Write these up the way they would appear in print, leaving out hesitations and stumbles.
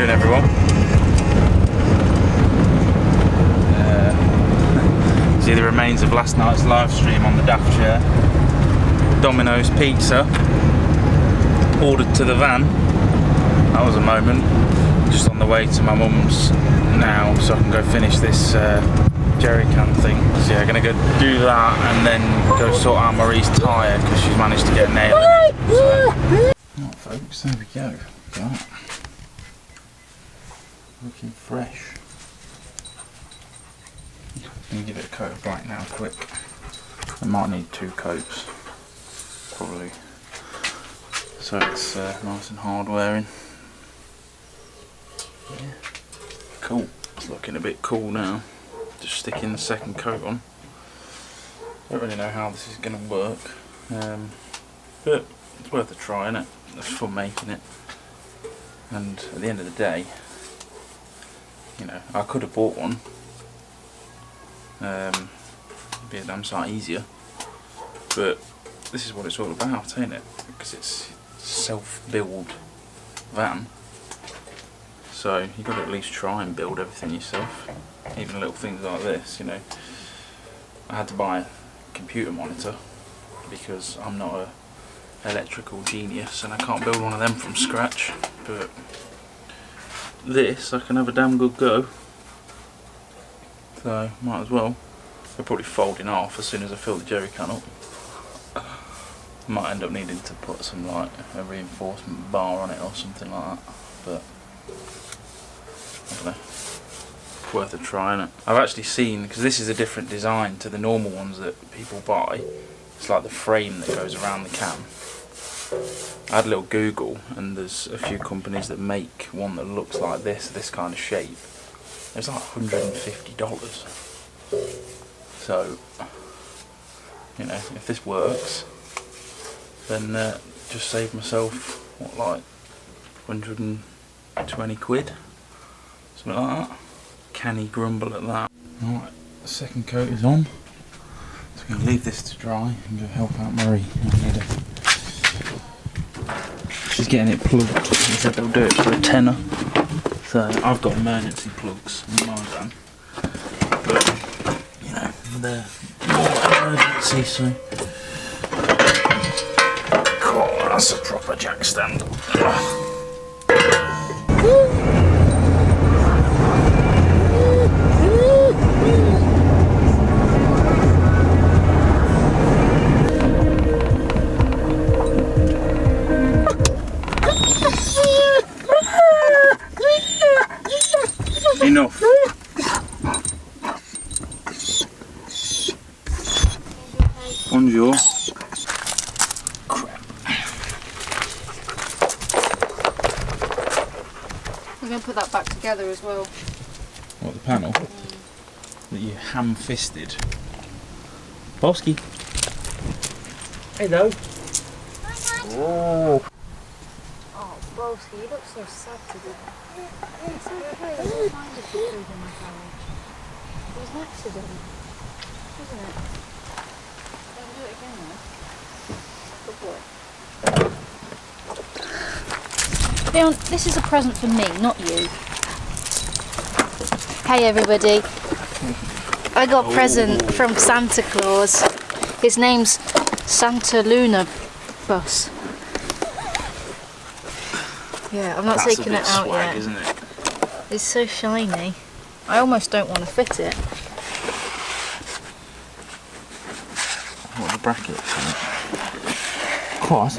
doing, everyone? See the remains of last night's live stream on the daft chair. Domino's pizza ordered to the van. That was a moment. Just on the way to my mum's now, so I can go finish this jerry can thing. So yeah, I'm gonna go do that and then go sort out Marie's tyre because she's managed to get a nail in it. So, right, folks, there we go. Got looking fresh. Let me give it a coat of black now, quick. I might need 2 coats, probably. So it's nice and hard wearing. Yeah. Cool. It's looking a bit cool now. Just sticking the second coat on. Don't really know how this is going to work, but it's worth a try, innit? It's fun making it. And at the end of the day, you know, I could have bought one. It'd be a damn sight easier. But this is what it's all about, ain't it? Because it's self-build van. So you've got to at least try and build everything yourself. Even little things like this, you know. I had to buy a computer monitor because I'm not a electrical genius and I can't build one of them from scratch. But this I can have a damn good go. So might as well. I'll probably fold in half as soon as I fill the jerry can up. Might end up needing to put some like a reinforcement bar on it or something like that. But I don't know. Worth a try, innit? I've actually seen, because this is a different design to the normal ones that people buy. It's like the frame that goes around the can. I had a little Google and there's a few companies that make one that looks like this kind of shape. It's like $150. So, you know, if this works, then just save myself, what, like 120 quid? Something like that. Canny grumble at that. Alright, the second coat is on. So I'm going to leave this to dry and go help out Marie. She's getting it plugged. They said they'll do it for a tenner. So I've got emergency plugs in my van. But, you know, they're more emergency, so. God, that's a proper jack stand. Enough. Bonjour. Crap. We're going to put that back together as well. What, the panel? That you ham-fisted. Bosky. Hello. Oh. Oh, Broski, you look so sad today. It's okay, I don't mind if you food in the garage. It was an accident, wasn't it? Don't do it again though. Good boy. Leon, this is a present for me, not you. Hey everybody. I got a present from Santa Claus. His name's Santa Luna Bus. Yeah, I'm not taking it out swag, yet. Isn't it? It's so shiny. I almost don't want to fit it. What are the brackets on it? Oh, that's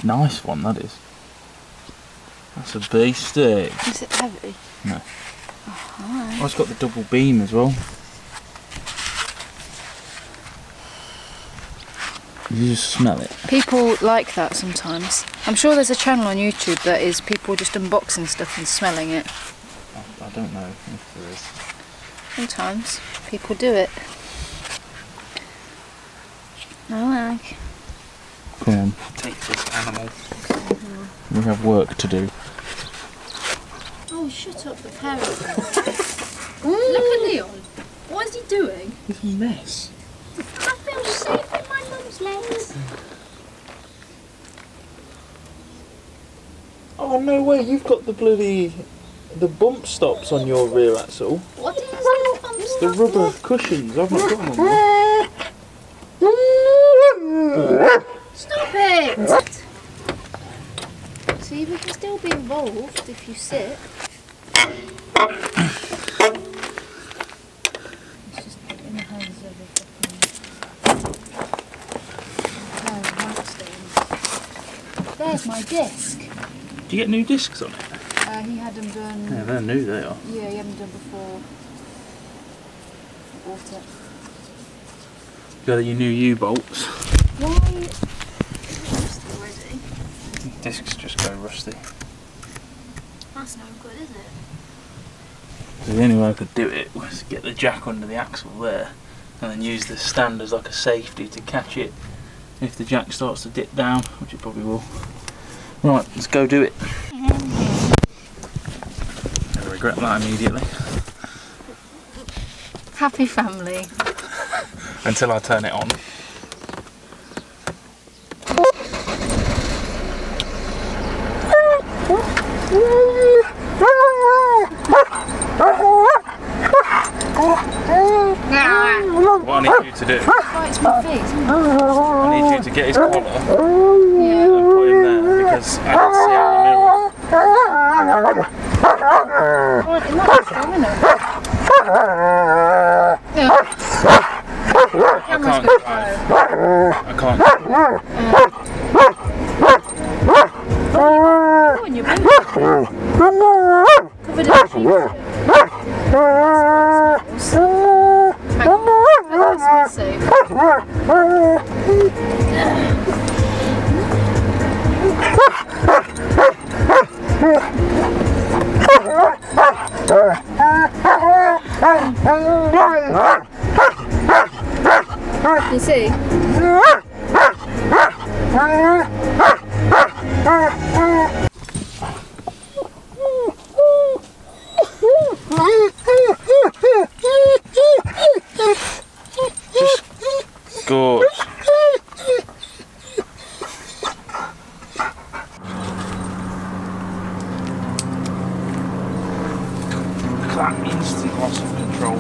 a nice one, that is. That's a beastie. Is it heavy? No. Oh, alright. Oh, it's got the double beam as well. You just smell it. People like that sometimes. I'm sure there's a channel on YouTube that is people just unboxing stuff and smelling it. I don't know if there is. Sometimes people do it. I like. Come on, take this animal. We have work to do. Oh, shut up, the parrot. Look at Leon. What is he doing? It's a mess. I feel safe in my mum's legs. Oh, Oh, no way, you've got the bump stops on your rear axle. What is it? It's the rubber cushions, I've not got them on there. Stop it! See, we can still be involved if you sit. It's just in the hands of a fucking wax stains. There's my disc. Do you get new discs on it? He had them done. Yeah, they're new, they are. Yeah, he had them done before I bought it. Got your new U-bolts. Why? Is it rusty already? Discs just go rusty. That's no good, is it? So the only way I could do it was get the jack under the axle there and then use the stand as like a safety to catch it if the jack starts to dip down, which it probably will. Right, let's go do it. I regret that immediately. Happy family. Until I turn it on. What I need you to do, Bites my feet. I need you to get his collar and Yeah. put him there because I can see out the mirror. Well, it might be strong, isn't it? Yeah. I can't drive. I can't. Oh, and your boot. Covered in cheese. Hang on. That's safe. You see? Just gorge. That instant loss of control.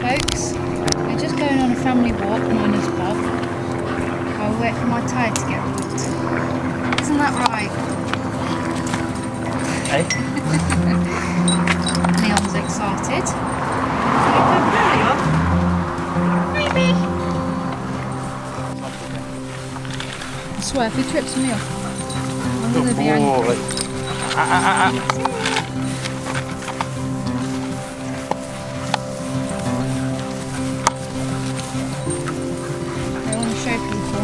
Folks, we're just going on a family walk, minus Bob. I'll wait for my tyre to get rubbed. Isn't that right? Hey? Leon's excited. Maybe. I swear, if he trips me off, I'm going to be angry. I want to show people.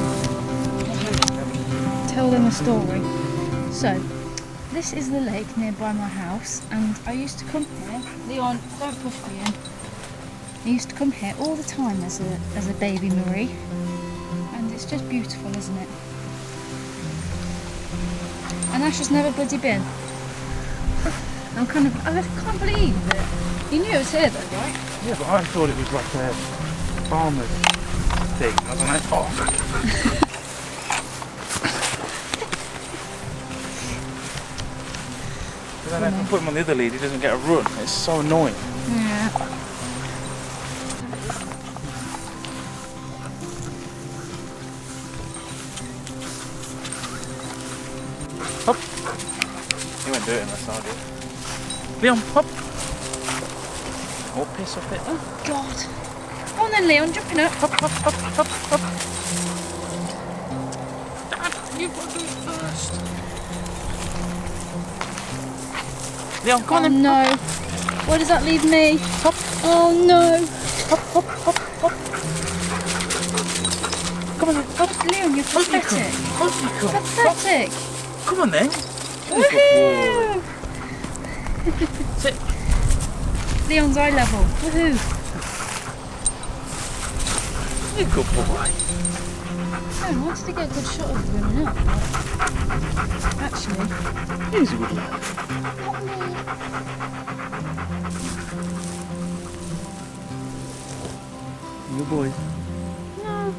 Tell them a story. So, this is the lake nearby my house, and I used to come here. Leon, don't push me in. I used to come here all the time as a baby Marie, and it's just beautiful, isn't it? And Ash has never bloody been. I can't believe it. You knew it was here though, right? Yeah, but I thought it was like a farmer's thing, I don't know. Oh. But then if I put him on the other lead, he doesn't get a run. It's so annoying. Yeah. Hop. He won't do it unless I do. Leon, hop. Or piss off it. Oh God. Come on then, Leon, jumping up. Hop, hop, hop, hop, hop. Dad, you've got to do it first. Leon, come on then. No. Where does that leave me? Hop. Oh no. Hop, hop, hop, hop. Come on then. Hop. Leon, you're pathetic. Pathetic. Come on then. Woohoo! Sit. Leon's eye level. Woohoo! You're a good boy. I wanted to get a good shot of him now. Actually, He's a good lad. Good boy. no.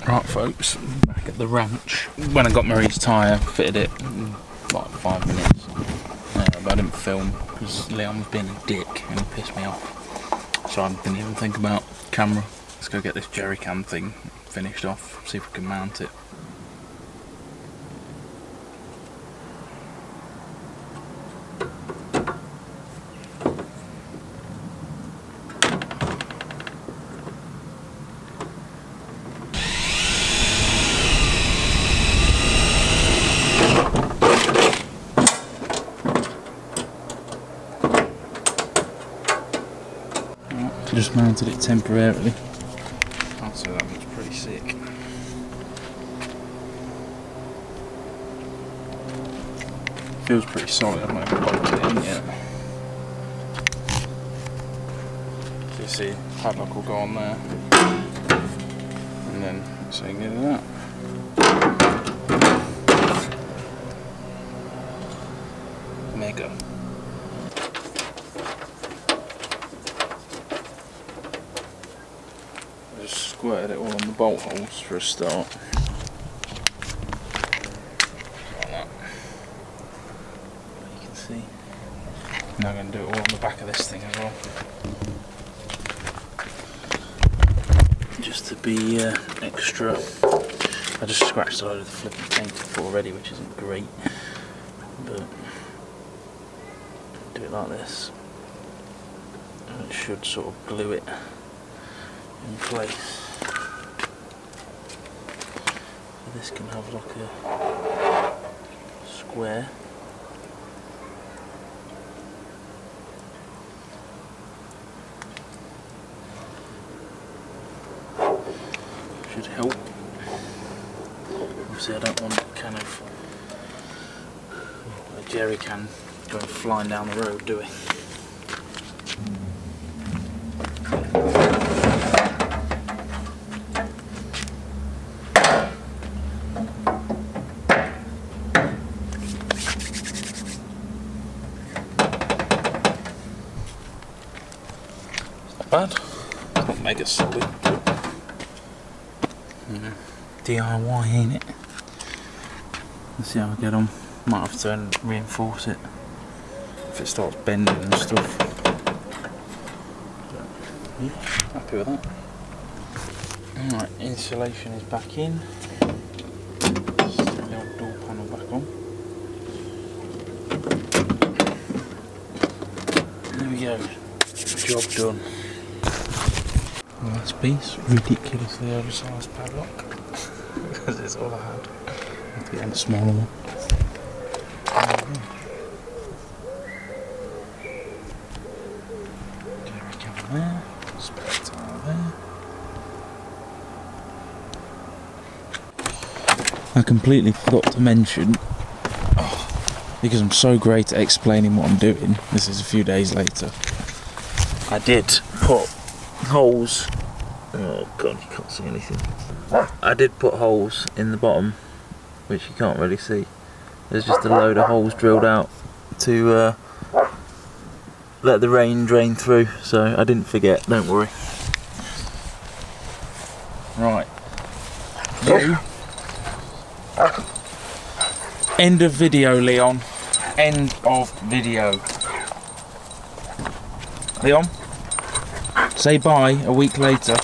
Right folks, back at the ranch. When I got Marie's tyre, fitted it in like 5 minutes. But I didn't film because Leon was being a dick and he pissed me off. So I didn't even think about camera. Let's go get this jerry can thing finished off, see if we can mount it. Just mounted it temporarily. I'd say that looks pretty sick. Feels pretty solid, I might have bolted it in yet. So you see, padlock will go on there. And then, so you can get it out. Mega. Squirted it all on the bolt holes for a start. Like that. You can see. Now I'm going to do it all on the back of this thing as well. Just to be extra. I just scratched a load of the flipping paint off already, which isn't great. But do it like this. And it should sort of glue it in place. So this can have like a square. Should help. Obviously I don't want kind of a jerry can going flying down the road, do we? Bad. It's not mega solid. You know, DIY, ain't it? Let's see how I get on. Might have to reinforce it if it starts bending and stuff. But, yeah, happy with that. Alright, insulation is back in. Stick the old door panel back on. There we go. Job done. Last piece, ridiculously oversized padlock because it's all I had. I have to get a smaller one. Jerry can there, spare tire there. I completely forgot to mention, because I'm so great at explaining what I'm doing, this is a few days later, I did put holes. Oh god, you can't see anything. I did put holes in the bottom, which you can't really see. There's just a load of holes drilled out to let the rain drain through, so I didn't forget, don't worry. Right. You. End of video, Leon. End of video. Leon? Say bye a week later.